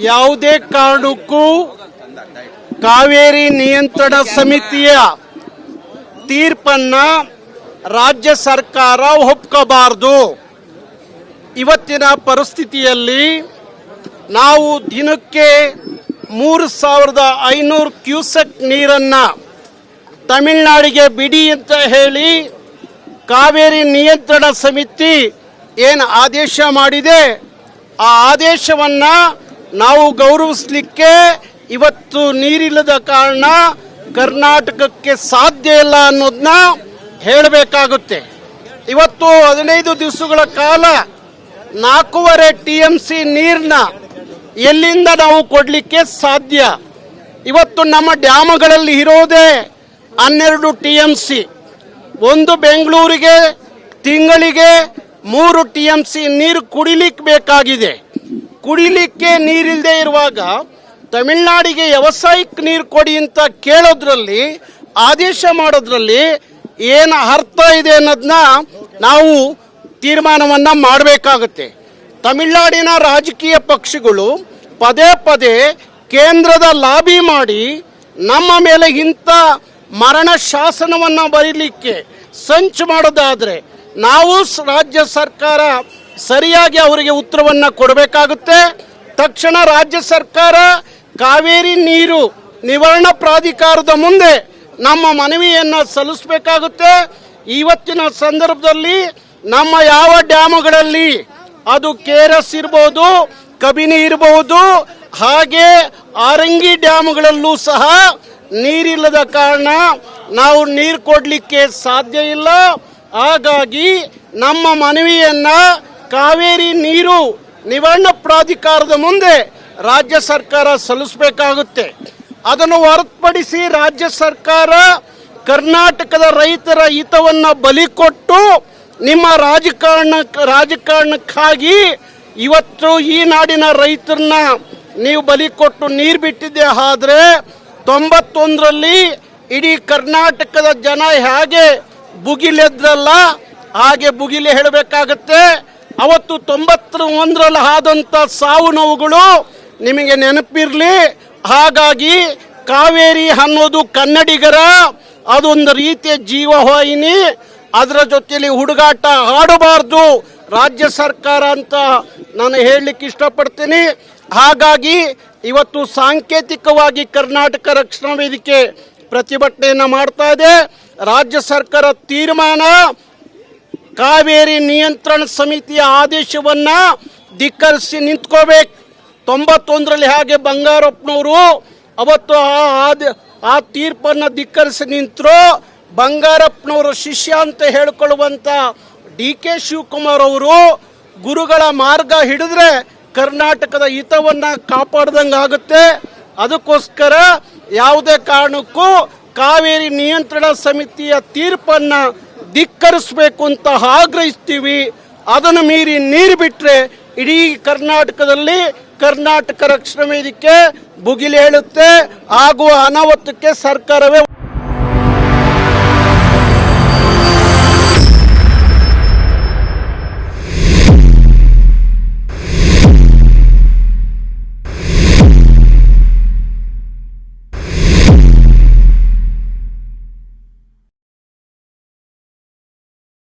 ಯಾವುದೇ ಕಾರಣಕ್ಕೂ ಕಾವೇರಿ ನಿಯಂತ್ರಣ ಸಮಿತಿಯ ತೀರ್ಪನ್ನ ರಾಜ್ಯ ಸರ್ಕಾರ ಒಪ್ಕೋಬಾರದು. ಇವತ್ತಿನ ಪರಿಸ್ಥಿತಿಯಲ್ಲಿ ನಾವು ದಿನಕ್ಕೆ 3500 ಕ್ಯೂಸೆಕ್ ನೀರನ್ನ ತಮಿಳುನಾಡಿಗೆ ಬಿಡಿ ಅಂತ ಹೇಳಿ ಕಾವೇರಿ ನಿಯಂತ್ರಣ ಸಮಿತಿ ಏನು ಆದೇಶ ಮಾಡಿದೆ, ಆ ಆದೇಶವನ್ನ ನಾವು ಗೌರವಿಸಲಿಕ್ಕೆ ಇವತ್ತು ನೀರಿಲ್ಲದ ಕಾರಣ ಕರ್ನಾಟಕಕ್ಕೆ ಸಾಧ್ಯ ಇಲ್ಲ ಅನ್ನೋದನ್ನ ಹೇಳಬೇಕಾಗುತ್ತೆ. ಇವತ್ತು 15 ದಿವಸಗಳ ಕಾಲ 4.5 TMC ನೀರನ್ನ ಎಲ್ಲಿಂದ ನಾವು ಕೊಡಲಿಕ್ಕೆ ಸಾಧ್ಯ? ಇವತ್ತು ನಮ್ಮ ಡ್ಯಾಮ್ಗಳಲ್ಲಿ ಇರೋದೇ 12 TMC. ಒಂದು ಬೆಂಗಳೂರಿಗೆ ತಿಂಗಳಿಗೆ 3 TMC ನೀರು ಕುಡಿಲಿಕ್ಕೆ ಬೇಕಾಗಿದೆ. ಕುಡಿಲಿಕ್ಕೆ ನೀರಿಲ್ಲದೆ ಇರುವಾಗ ತಮಿಳುನಾಡಿಗೆ ವ್ಯವಸಾಯಕ್ಕೆ ನೀರು ಕೊಡಿ ಅಂತ ಕೇಳೋದ್ರಲ್ಲಿ, ಆದೇಶ ಮಾಡೋದ್ರಲ್ಲಿ ಏನು ಅರ್ಥ ಇದೆ ಅನ್ನೋದನ್ನ ನಾವು ತೀರ್ಮಾನವನ್ನ ಮಾಡಬೇಕಾಗುತ್ತೆ. ತಮಿಳುನಾಡಿನ ರಾಜಕೀಯ ಪಕ್ಷಗಳು ಪದೇ ಪದೇ ಕೇಂದ್ರದ ಲಾಬಿ ಮಾಡಿ ನಮ್ಮ ಮೇಲೆ ಇಂಥ ಮರಣ ಶಾಸನವನ್ನು ಬರೀಲಿಕ್ಕೆ ಸಂಚು ಮಾಡೋದಾದರೆ ನಾವು ರಾಜ್ಯ ಸರ್ಕಾರ ಸರಿಯಾಗಿ ಅವರಿಗೆ ಉತ್ತರವನ್ನು ಕೊಡಬೇಕಾಗುತ್ತೆ. ತಕ್ಷಣ ರಾಜ್ಯ ಸರ್ಕಾರ ಕಾವೇರಿ ನೀರು ನಿವಾರಣಾ ಪ್ರಾಧಿಕಾರದ ಮುಂದೆ ನಮ್ಮ ಮನವಿಯನ್ನು ಸಲ್ಲಿಸಬೇಕಾಗುತ್ತೆ. ಇವತ್ತಿನ ಸಂದರ್ಭದಲ್ಲಿ ನಮ್ಮ ಯಾವ ಡ್ಯಾಮ್ಗಳಲ್ಲಿ, ಅದು KRS ಇರಬಹುದು, ಕಬಿನಿ ಇರಬಹುದು, ಹಾಗೆ ಆರಂಗಿ ಡ್ಯಾಮ್ಗಳಲ್ಲೂ ಸಹ ನೀರಿಲ್ಲದ ಕಾರಣ ನಾವು ನೀರು ಕೊಡಲಿಕ್ಕೆ ಸಾಧ್ಯ ಇಲ್ಲ. ಹಾಗಾಗಿ ನಮ್ಮ ಮನವಿಯನ್ನ ಕಾವೇರಿ ನೀರು ನಿವಾರಣಾ ಪ್ರಾಧಿಕಾರದ ಮುಂದೆ ರಾಜ್ಯ ಸರ್ಕಾರ ಸಲ್ಲಿಸಬೇಕಾಗುತ್ತೆ. ಅದನ್ನು ಹೊರತುಪಡಿಸಿ ರಾಜ್ಯ ಸರ್ಕಾರ ಕರ್ನಾಟಕದ ರೈತರ ಹಿತವನ್ನ ಬಲಿ ಕೊಟ್ಟು ನಿಮ್ಮ ರಾಜಕಾರಣಕ್ಕಾಗಿ ಇವತ್ತು ಈ ನಾಡಿನ ರೈತರನ್ನ ನೀವು ಬಲಿ ಕೊಟ್ಟು ನೀರು ಬಿಟ್ಟಿದ್ದೆ. ಆದರೆ 91ರಲ್ಲಿ ಇಡೀ ಕರ್ನಾಟಕದ ಜನ ಹೇಗೆ ಬುಗಿಲೆದ್ರಲ್ಲ ಹಾಗೆ ಬುಗಿಲಿ ಹೇಳಬೇಕಾಗತ್ತೆ. ಅವತ್ತು 91ರಲ್ಲಿ ಆದಂಥ ಸಾವು ನೋವುಗಳು ನಿಮಗೆ ನೆನಪಿರಲಿ. ಹಾಗಾಗಿ ಕಾವೇರಿ ಅನ್ನೋದು ಕನ್ನಡಿಗರ ಅದೊಂದು ರೀತಿಯ ಜೀವವಾಹಿನಿ. ಅದರ ಜೊತೆಯಲ್ಲಿ ಹುಡುಗಾಟ ಆಡಬಾರ್ದು ರಾಜ್ಯ ಸರ್ಕಾರ ಅಂತ ನಾನು ಹೇಳಲಿಕ್ಕೆ ಇಷ್ಟಪಡ್ತೀನಿ. ಹಾಗಾಗಿ ಇವತ್ತು ಸಾಂಕೇತಿಕವಾಗಿ ಕರ್ನಾಟಕ ರಕ್ಷಣಾ ವೇದಿಕೆ ಪ್ರತಿಭಟನೆಯನ್ನು ಮಾಡ್ತಾ ಇದೆ. ರಾಜ್ಯ ಸರ್ಕಾರ ತೀರ್ಮಾನ ಕಾವೇರಿ ನಿಯಂತ್ರಣ ಸಮಿತಿಯ ಆದೇಶವನ್ನ ಧಿಕ್ಕರಿಸಿ ನಿಂತ್ಕೋಬೇಕು. 91ರಲ್ಲಿ ಹಾಗೆ ಬಂಗಾರಪ್ಪನವರು ಅವತ್ತು ಆ ತೀರ್ಪನ್ನು ಧಿಕ್ಕರಿಸಿ ನಿಂತರು. ಬಂಗಾರಪ್ಪನವರ ಶಿಷ್ಯ ಅಂತ ಹೇಳಿಕೊಳ್ಳುವಂತ DK ಶಿವಕುಮಾರ್ ಅವರು ಗುರುಗಳ ಮಾರ್ಗ ಹಿಡಿದ್ರೆ ಕರ್ನಾಟಕದ ಹಿತವನ್ನ ಕಾಪಾಡ್ದಂಗೆ ಆಗುತ್ತೆ. ಅದಕ್ಕೋಸ್ಕರ ಯಾವುದೇ ಕಾರಣಕ್ಕೂ ಕಾವೇರಿ ನಿಯಂತ್ರಣ ಸಮಿತಿಯ ತೀರ್ಪನ್ನ ಧಿಕ್ಕರಿಸಬೇಕು ಅಂತ ಆಗ್ರಹಿಸ್ತೀವಿ. ಅದನ್ನು ಮೀರಿ ನೀರು ಬಿಟ್ಟರೆ ಇಡೀ ಕರ್ನಾಟಕದಲ್ಲಿ ಕರ್ನಾಟಕ ರಕ್ಷಣಾ ವೇದಿಕೆ ಬುಗಿಲು ಹೇಳುತ್ತೆ. ಆಗುವ ಅನಾಹುತಕ್ಕೆ ಸರ್ಕಾರವೇ